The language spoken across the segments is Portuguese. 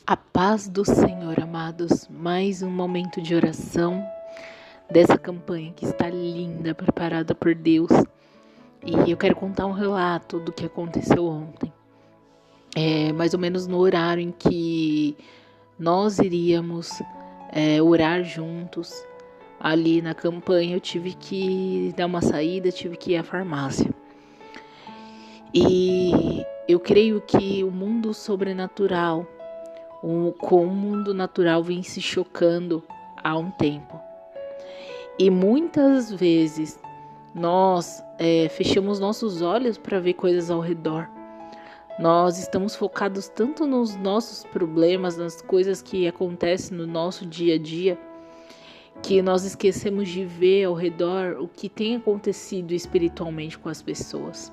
A paz do Senhor, amados, mais um momento de oração dessa campanha que está linda, preparada por Deus. E eu quero contar um relato do que aconteceu ontem. Mais ou menos no horário em que nós iríamos orar juntos. Ali na campanha eu tive que dar uma saída, tive que ir à farmácia. E eu creio que o mundo sobrenatural com o mundo natural vem se chocando há um tempo. E muitas vezes nós fechamos nossos olhos para ver coisas ao redor. Nós estamos focados tanto nos nossos problemas, nas coisas que acontecem no nosso dia a dia, que nós esquecemos de ver ao redor o que tem acontecido espiritualmente com as pessoas.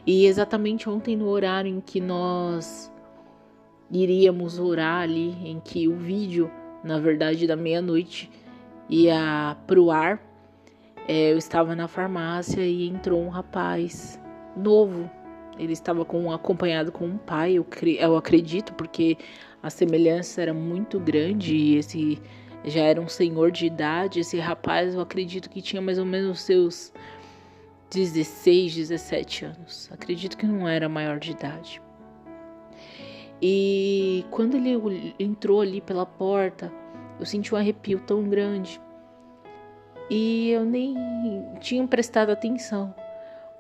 E exatamente ontem, no horário em que nós iríamos orar ali, em que o vídeo, na verdade, da meia-noite ia pro ar, eu estava na farmácia e entrou um rapaz novo. Ele estava acompanhado com um pai, eu acredito, porque a semelhança era muito grande e esse já era um senhor de idade. Esse rapaz, eu acredito que tinha mais ou menos os seus 16, 17 anos. Acredito que não era maior de idade. E quando ele entrou ali pela porta, eu senti um arrepio tão grande. E eu nem tinha prestado atenção.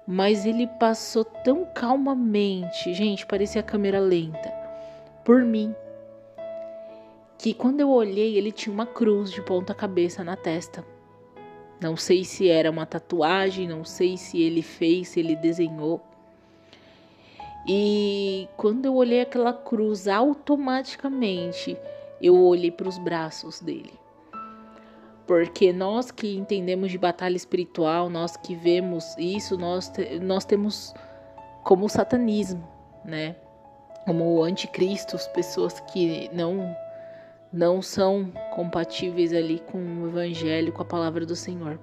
Mas ele passou tão calmamente, gente, parecia a câmera lenta, por mim, que quando eu olhei, ele tinha uma cruz de ponta cabeça na testa. Não sei se era uma tatuagem, não sei se ele fez, se ele desenhou. E quando eu olhei aquela cruz, automaticamente eu olhei para os braços dele. Porque nós que entendemos de batalha espiritual, nós que vemos isso, nós temos como o satanismo, né? Como o anticristo, pessoas que não são compatíveis ali com o evangelho, com a palavra do Senhor.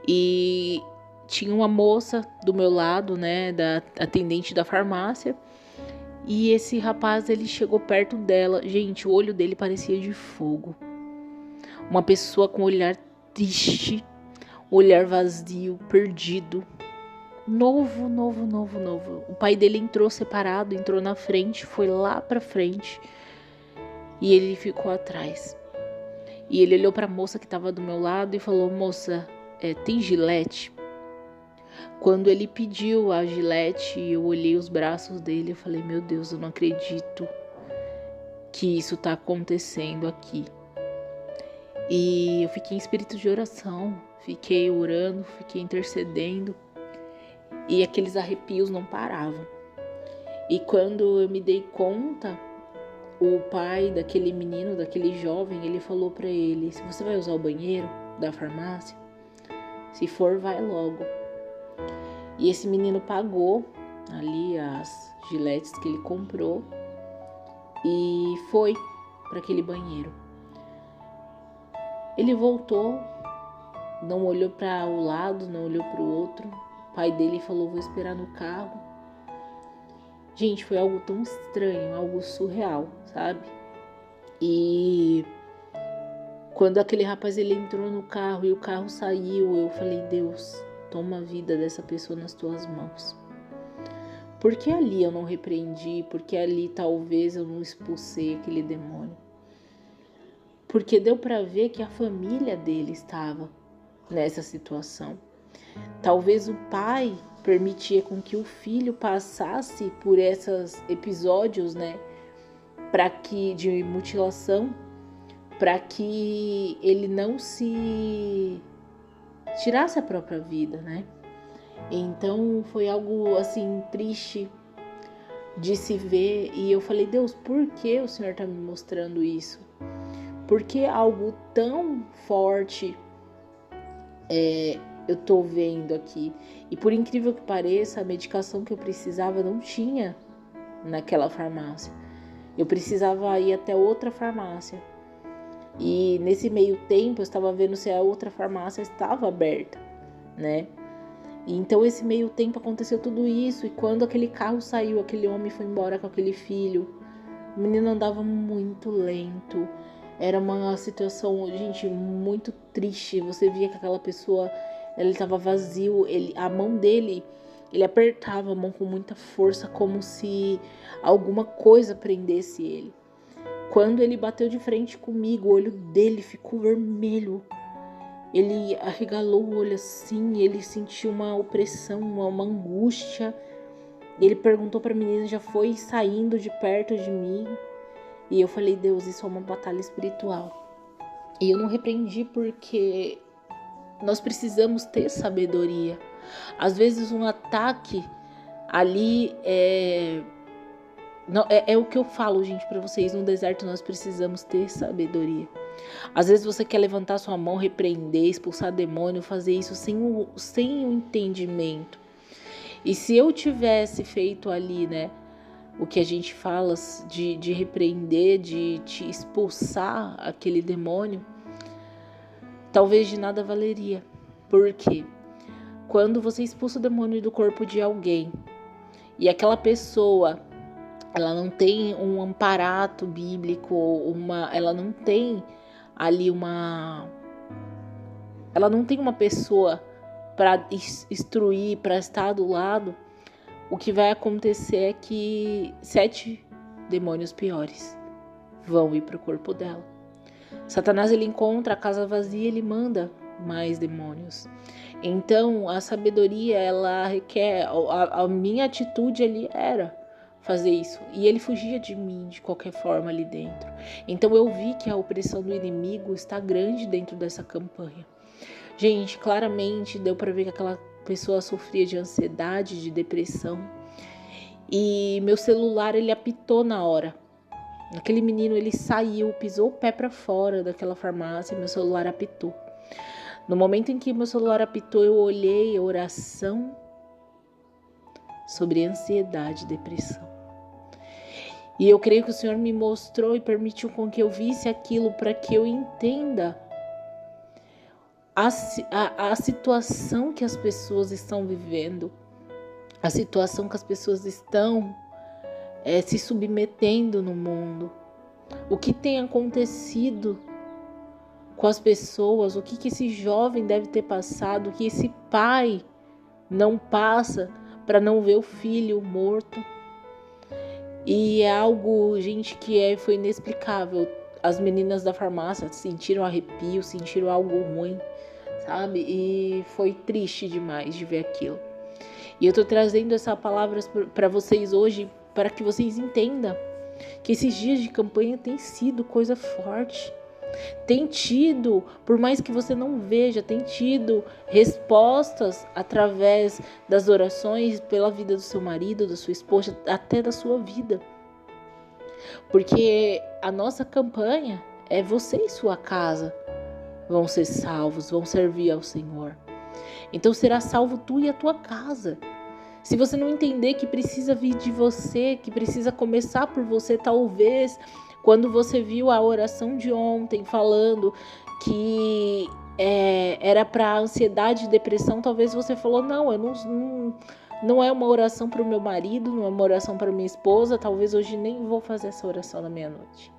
E tinha uma moça do meu lado, né, da atendente da farmácia, e esse rapaz, ele chegou perto dela. Gente, o olho dele parecia de fogo. Uma pessoa com olhar triste, olhar vazio, perdido. Novo. O pai dele entrou separado, entrou na frente, foi lá pra frente e ele ficou atrás. E ele olhou pra moça que estava do meu lado e falou: moça, tem gilete? Quando ele pediu a gilete, eu olhei os braços dele e falei: meu Deus, eu não acredito que isso tá acontecendo aqui. E eu fiquei em espírito de oração, fiquei orando, fiquei intercedendo e aqueles arrepios não paravam. E quando eu me dei conta, o pai daquele menino, daquele jovem, ele falou para ele: se você vai usar o banheiro da farmácia, se for, vai logo. E esse menino pagou ali as giletes que ele comprou e foi para aquele banheiro. Ele voltou, não olhou para o lado, não olhou para o outro. O pai dele falou: vou esperar no carro. Gente, foi algo tão estranho, algo surreal, sabe? E quando aquele rapaz ele entrou no carro e o carro saiu, eu falei: Deus, toma a vida dessa pessoa nas tuas mãos. Por que ali eu não repreendi? Por que ali talvez eu não expulsei aquele demônio? Porque deu para ver que a família dele estava nessa situação. Talvez o pai permitia com que o filho passasse por esses episódios, né, de mutilação, para que ele não se tirasse a própria vida, né? Então foi algo assim triste de se ver, e eu falei: Deus, por que o Senhor está me mostrando isso? Porque algo tão forte eu tô vendo aqui. E por incrível que pareça, a medicação que eu precisava não tinha naquela farmácia. Eu precisava ir até outra farmácia. E nesse meio tempo eu estava vendo se a outra farmácia estava aberta, né? E então esse meio tempo aconteceu tudo isso. E quando aquele carro saiu, aquele homem foi embora com aquele filho, O menino andava muito lento. Era uma situação, gente, muito triste. Você via que aquela pessoa, ele estava vazio. A mão dele, ele apertava a mão com muita força, como se alguma coisa prendesse ele. Quando ele bateu de frente comigo, o olho dele ficou vermelho. Ele arregalou o olho assim, ele sentiu uma opressão, uma angústia. Ele perguntou para a menina, já foi saindo de perto de mim. E eu falei, Deus, isso é uma batalha espiritual. E eu não repreendi porque nós precisamos ter sabedoria. Às vezes um ataque ali é o que eu falo, gente, para vocês. No deserto nós precisamos ter sabedoria. Às vezes você quer levantar sua mão, repreender, expulsar demônio, fazer isso sem o entendimento. E se eu tivesse feito ali, né, o que a gente fala de repreender, de te expulsar aquele demônio, talvez de nada valeria. Por quê? Quando você expulsa o demônio do corpo de alguém e aquela pessoa, ela não tem um amparato bíblico, ela não tem ali ela não tem uma pessoa para instruir, para estar do lado, o que vai acontecer é que 7 demônios piores vão ir para o corpo dela. Satanás, ele encontra a casa vazia, ele manda mais demônios. Então a sabedoria, ela requer, a minha atitude ali era fazer isso, e ele fugia de mim de qualquer forma ali dentro. Então eu vi que a opressão do inimigo está grande dentro dessa campanha. Gente, claramente deu para ver que aquela pessoa sofria de ansiedade, de depressão, e meu celular, ele apitou na hora. Aquele menino, ele saiu, pisou o pé para fora daquela farmácia, meu celular apitou. No momento em que meu celular apitou, eu olhei a oração sobre ansiedade e depressão. E eu creio que o Senhor me mostrou e permitiu com que eu visse aquilo para que eu entenda a situação que as pessoas estão vivendo, a situação que as pessoas estão se submetendo no mundo, o que tem acontecido com as pessoas, o que esse jovem deve ter passado, o que esse pai não passa para não ver o filho morto. E é algo, gente, que foi inexplicável. As meninas da farmácia sentiram arrepio, sentiram algo ruim, sabe? E foi triste demais de ver aquilo. E eu tô trazendo essas palavras para vocês hoje, para que vocês entendam que esses dias de campanha tem sido coisa forte. Tem tido, por mais que você não veja, tem tido respostas através das orações pela vida do seu marido, da sua esposa, até da sua vida. Porque a nossa campanha é você e sua casa vão ser salvos, vão servir ao Senhor. Então será salvo tu e a tua casa. Se você não entender que precisa vir de você, que precisa começar por você, talvez quando você viu a oração de ontem falando que era para ansiedade e depressão, talvez você falou, não é uma oração para o meu marido, não é uma oração para minha esposa, talvez hoje nem vou fazer essa oração na meia-noite.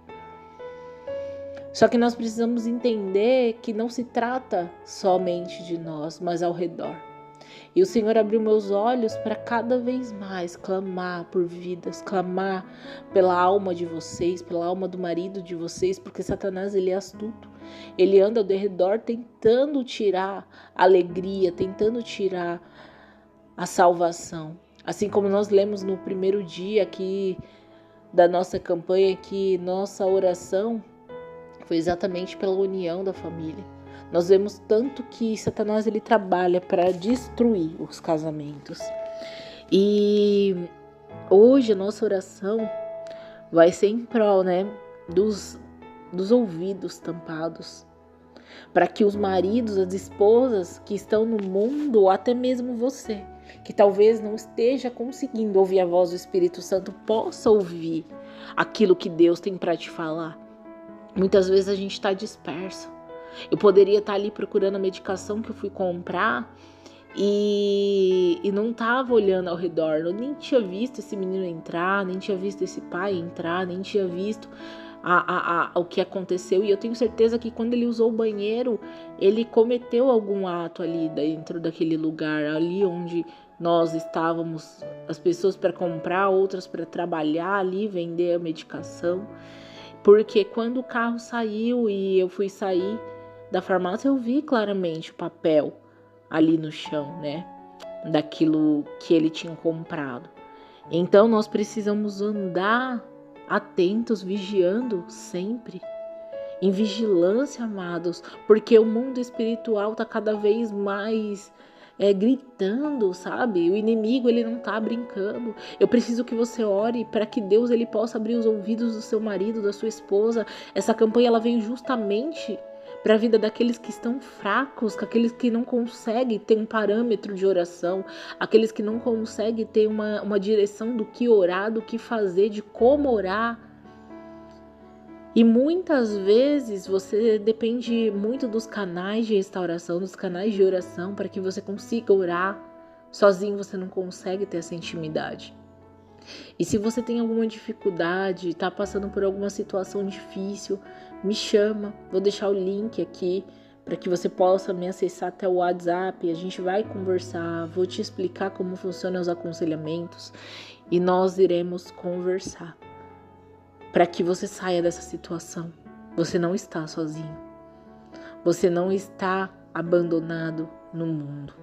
Só que nós precisamos entender que não se trata somente de nós, mas ao redor. E o Senhor abriu meus olhos para cada vez mais clamar por vidas, clamar pela alma de vocês, pela alma do marido de vocês, porque Satanás, ele é astuto. Ele anda ao redor tentando tirar a alegria, tentando tirar a salvação. Assim como nós lemos no primeiro dia aqui da nossa campanha, que nossa oração foi exatamente pela união da família. Nós vemos tanto que Satanás, ele trabalha para destruir os casamentos. E hoje a nossa oração vai ser em prol, né, dos ouvidos tampados. Para que os maridos, as esposas que estão no mundo, ou até mesmo você, que talvez não esteja conseguindo ouvir a voz do Espírito Santo, possa ouvir aquilo que Deus tem para te falar. Muitas vezes a gente está disperso. Eu poderia estar ali procurando a medicação que eu fui comprar e não estava olhando ao redor, eu nem tinha visto esse menino entrar, nem tinha visto esse pai entrar, nem tinha visto o que aconteceu. E eu tenho certeza que quando ele usou o banheiro, ele cometeu algum ato ali dentro daquele lugar, ali onde nós estávamos, as pessoas para comprar, outras para trabalhar ali, vender a medicação. Porque quando o carro saiu e eu fui sair da farmácia, eu vi claramente o papel ali no chão, né? Daquilo que ele tinha comprado. Então nós precisamos andar atentos, vigiando sempre. Em vigilância, amados, porque o mundo espiritual está cada vez mais gritando, sabe? O inimigo, ele não tá brincando. Eu preciso que você ore para que Deus ele possa abrir os ouvidos do seu marido, da sua esposa. Essa campanha ela veio justamente para a vida daqueles que estão fracos, aqueles que não conseguem ter um parâmetro de oração, aqueles que não conseguem ter uma direção do que orar, do que fazer, de como orar. E muitas vezes você depende muito dos canais de restauração, dos canais de oração, para que você consiga orar. Sozinho você não consegue ter essa intimidade. E se você tem alguma dificuldade, está passando por alguma situação difícil, me chama. Vou deixar o link aqui para que você possa me acessar até o WhatsApp. A gente vai conversar, vou te explicar como funcionam os aconselhamentos e nós iremos conversar. Para que você saia dessa situação. Você não está sozinho. Você não está abandonado no mundo.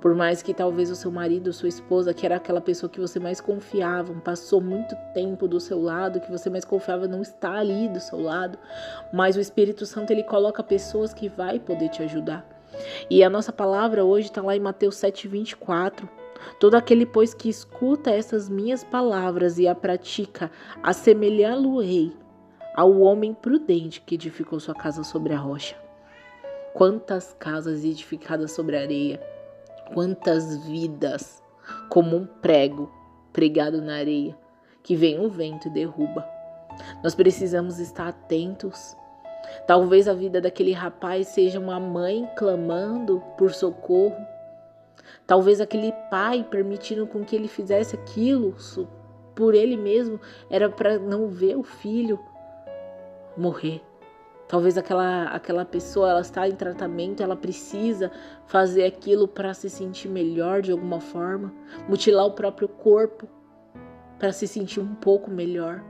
Por mais que talvez o seu marido, sua esposa, que era aquela pessoa que você mais confiava, passou muito tempo do seu lado, que você mais confiava, não está ali do seu lado. Mas o Espírito Santo, ele coloca pessoas que vai poder te ajudar. E a nossa palavra hoje está lá em Mateus 7:24. Todo aquele, pois, que escuta essas minhas palavras e a pratica, assemelhá-lo-ei ao homem prudente que edificou sua casa sobre a rocha. Quantas casas edificadas sobre a areia, quantas vidas, como um prego pregado na areia, que vem o vento e derruba. Nós precisamos estar atentos. Talvez a vida daquele rapaz seja uma mãe clamando por socorro. Talvez aquele pai permitindo com que ele fizesse aquilo por ele mesmo era para não ver o filho morrer. Talvez aquela pessoa ela está em tratamento, ela precisa fazer aquilo para se sentir melhor de alguma forma, mutilar o próprio corpo para se sentir um pouco melhor.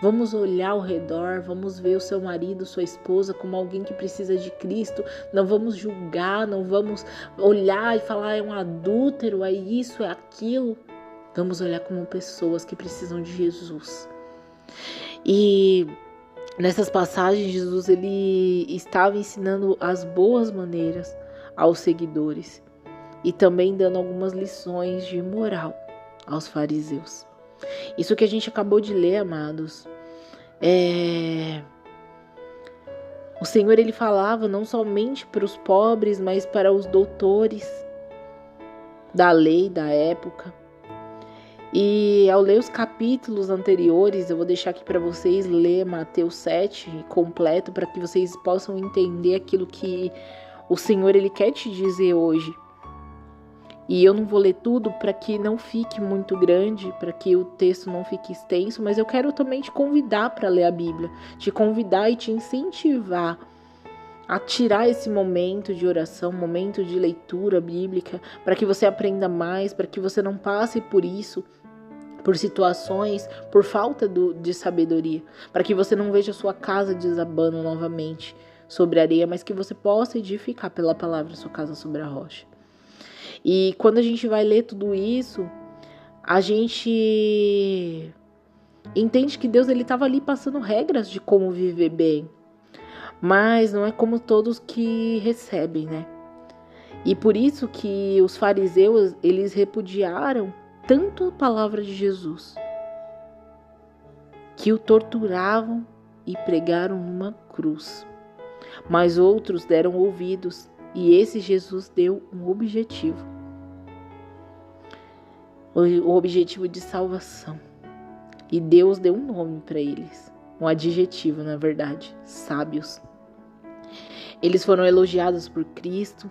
Vamos olhar ao redor, vamos ver o seu marido, sua esposa como alguém que precisa de Cristo. Não vamos julgar, não vamos olhar e falar é um adúltero, é isso, é aquilo. Vamos olhar como pessoas que precisam de Jesus. E nessas passagens, Jesus ele estava ensinando as boas maneiras aos seguidores e também dando algumas lições de moral aos fariseus. Isso que a gente acabou de ler, amados, o Senhor ele falava não somente para os pobres, mas para os doutores da lei da época. E ao ler os capítulos anteriores, eu vou deixar aqui para vocês ler Mateus 7 completo, para que vocês possam entender aquilo que o Senhor ele quer te dizer hoje. E eu não vou ler tudo para que não fique muito grande, para que o texto não fique extenso, mas eu quero também te convidar para ler a Bíblia, te convidar e te incentivar a tirar esse momento de oração, momento de leitura bíblica, para que você aprenda mais, para que você não passe por isso, por situações, por falta de sabedoria, para que você não veja a sua casa desabando novamente sobre a areia, mas que você possa edificar pela palavra a sua casa sobre a rocha. E quando a gente vai ler tudo isso, a gente entende que Deus ele estava ali passando regras de como viver bem. Mas não é como todos que recebem, né? E por isso que os fariseus, eles repudiaram tanto a palavra de Jesus, que o torturavam e pregaram numa cruz. Mas outros deram ouvidos. E esse Jesus deu um objetivo. O objetivo de salvação. E Deus deu um nome para eles. Um adjetivo, na verdade. Sábios. Eles foram elogiados por Cristo.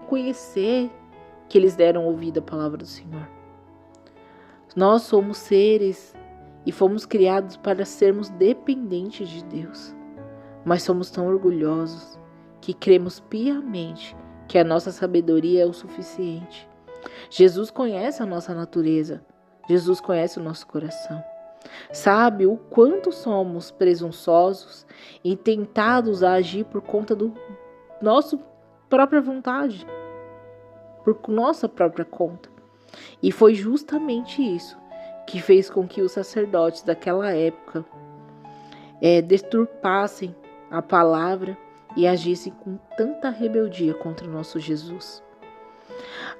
Conhecer que eles deram ouvido à palavra do Senhor. Nós somos seres e fomos criados para sermos dependentes de Deus, mas somos tão orgulhosos que cremos piamente que a nossa sabedoria é o suficiente. Jesus conhece a nossa natureza, Jesus conhece o nosso coração. Sabe o quanto somos presunçosos e tentados a agir por conta do nossa própria vontade, por nossa própria conta. E foi justamente isso que fez com que os sacerdotes daquela época deturpassem a palavra e agissem com tanta rebeldia contra o nosso Jesus.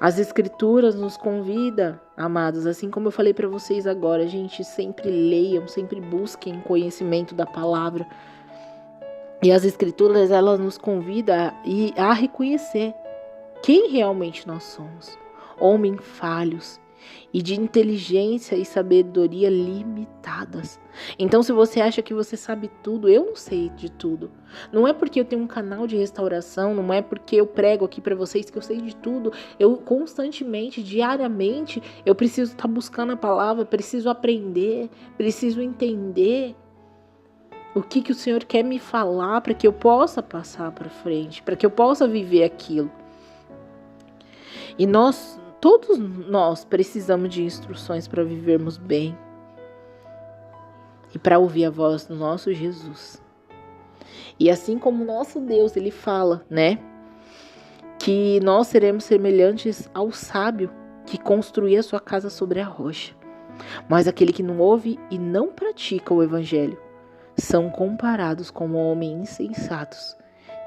As Escrituras nos convidam, amados, assim como eu falei para vocês agora, gente, sempre leiam, sempre busquem conhecimento da palavra. E as Escrituras, elas nos convidam a reconhecer quem realmente nós somos. Homens falhos e de inteligência e sabedoria limitadas. Então, se você acha que você sabe tudo, eu não sei de tudo. Não é porque eu tenho um canal de restauração, não é porque eu prego aqui para vocês que eu sei de tudo. Eu constantemente, diariamente, eu preciso estar buscando a palavra, preciso aprender, preciso entender o que o Senhor quer me falar para que eu possa passar para frente, para que eu possa viver aquilo. E todos nós precisamos de instruções para vivermos bem e para ouvir a voz do nosso Jesus. E assim como o nosso Deus, ele fala, que nós seremos semelhantes ao sábio que construía sua casa sobre a rocha. Mas aquele que não ouve e não pratica o evangelho são comparados com homens insensatos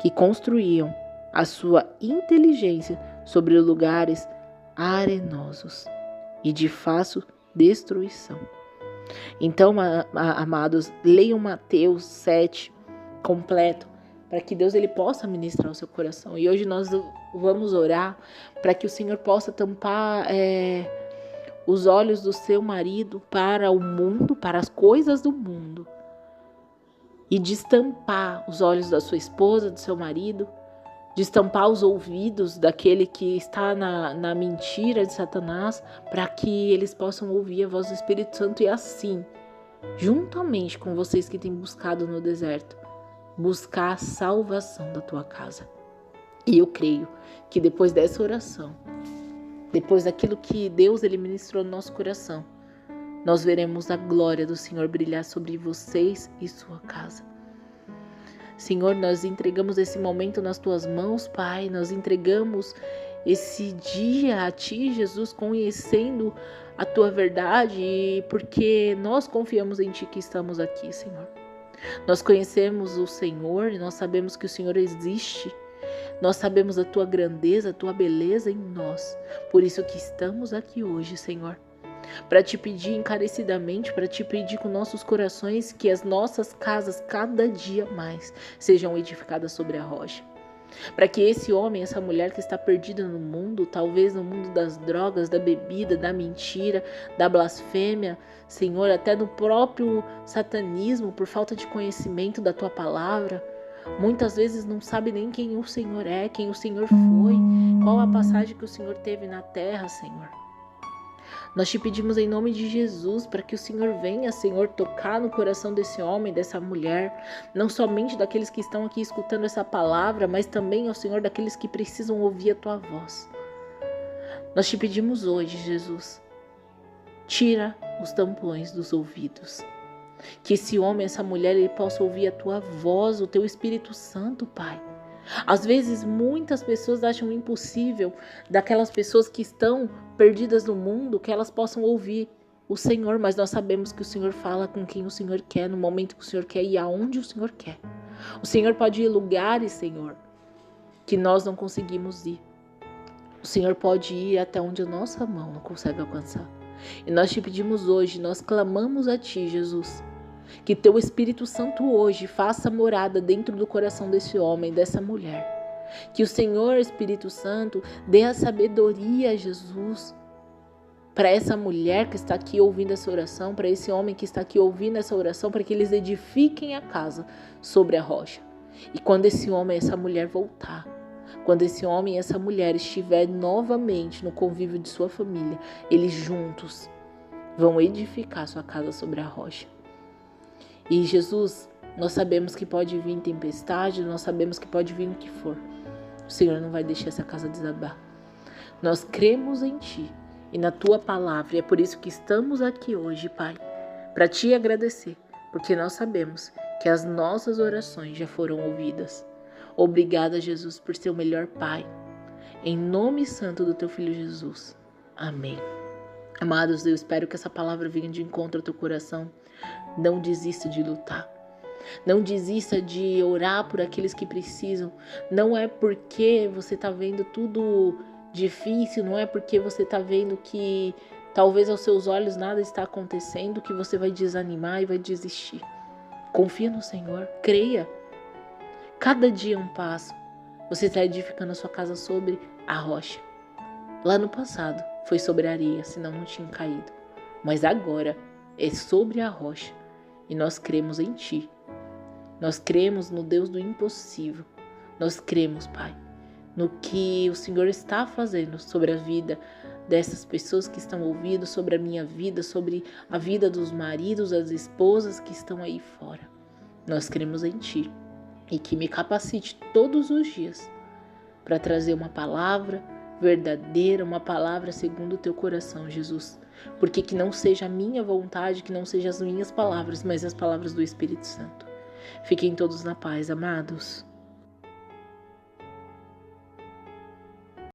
que construíam a sua inteligência sobre lugares arenosos e de fácil destruição. Então, amados, leiam Mateus 7 completo, para que Deus ele possa ministrar o seu coração. E hoje nós vamos orar para que o Senhor possa tampar os olhos do seu marido para o mundo, para as coisas do mundo, e destampar os olhos da sua esposa, do seu marido, destampar os ouvidos daquele que está na mentira de Satanás, para que eles possam ouvir a voz do Espírito Santo e assim, juntamente com vocês que têm buscado no deserto, buscar a salvação da tua casa. E eu creio que depois dessa oração, depois daquilo que Deus ele ministrou no nosso coração, nós veremos a glória do Senhor brilhar sobre vocês e sua casa. Senhor, nós entregamos esse momento nas tuas mãos, Pai. Nós entregamos esse dia a ti, Jesus, conhecendo a tua verdade, porque nós confiamos em ti que estamos aqui, Senhor. Nós conhecemos o Senhor e nós sabemos que o Senhor existe. Nós sabemos a tua grandeza, a tua beleza em nós. Por isso que estamos aqui hoje, Senhor. Para te pedir encarecidamente, para te pedir com nossos corações que as nossas casas cada dia mais sejam edificadas sobre a rocha. Para que esse homem, essa mulher que está perdida no mundo, talvez no mundo das drogas, da bebida, da mentira, da blasfêmia, Senhor, até do próprio satanismo, por falta de conhecimento da tua palavra, muitas vezes não sabe nem quem o Senhor é, quem o Senhor foi, qual a passagem que o Senhor teve na terra, Senhor. Nós te pedimos em nome de Jesus para que o Senhor venha, Senhor, tocar no coração desse homem, dessa mulher, não somente daqueles que estão aqui escutando essa palavra, mas também, ó Senhor, daqueles que precisam ouvir a tua voz. Nós te pedimos hoje, Jesus, tira os tampões dos ouvidos. Que esse homem, essa mulher, ele possa ouvir a tua voz, o teu Espírito Santo, Pai. Às vezes, muitas pessoas acham impossível daquelas pessoas que estão perdidas no mundo, que elas possam ouvir o Senhor, mas nós sabemos que o Senhor fala com quem o Senhor quer, no momento que o Senhor quer e aonde o Senhor quer. O Senhor pode ir em lugares, Senhor, que nós não conseguimos ir. O Senhor pode ir até onde a nossa mão não consegue alcançar. E nós te pedimos hoje, nós clamamos a Ti, Jesus, que Teu Espírito Santo hoje faça morada dentro do coração desse homem, dessa mulher. Que o Senhor, Espírito Santo, dê a sabedoria, Jesus, para essa mulher que está aqui ouvindo essa oração, para esse homem que está aqui ouvindo essa oração, para que eles edifiquem a casa sobre a rocha. E quando esse homem, essa mulher voltar, Quando esse homem e essa mulher estiverem novamente no convívio de sua família, eles juntos vão edificar sua casa sobre a rocha. E Jesus, nós sabemos que pode vir tempestade, nós sabemos que pode vir o que for. O Senhor não vai deixar essa casa desabar. Nós cremos em Ti e na Tua palavra, e é por isso que estamos aqui hoje, Pai, para Te agradecer, porque nós sabemos que as nossas orações já foram ouvidas. Obrigada, Jesus, por ser o melhor Pai. Em nome santo do Teu Filho Jesus. Amém. Amados, eu espero que essa palavra venha de encontro ao teu coração. Não desista de lutar. Não desista de orar por aqueles que precisam. Não é porque você está vendo tudo difícil, não é porque você está vendo que talvez aos seus olhos nada está acontecendo que você vai desanimar e vai desistir. Confia no Senhor, creia. Cada dia um passo. Você está edificando a sua casa sobre a rocha. Lá no passado foi sobre a areia, senão não tinha caído. Mas agora é sobre a rocha. E nós cremos em Ti. Nós cremos no Deus do impossível. Nós cremos, Pai, no que o Senhor está fazendo sobre a vida dessas pessoas que estão ouvindo, sobre a minha vida, sobre a vida dos maridos, das esposas que estão aí fora. Nós cremos em Ti. E que me capacite todos os dias para trazer uma palavra verdadeira, uma palavra segundo o Teu coração, Jesus. Porque que não seja a minha vontade, que não sejam as minhas palavras, mas as palavras do Espírito Santo. Fiquem todos na paz, amados.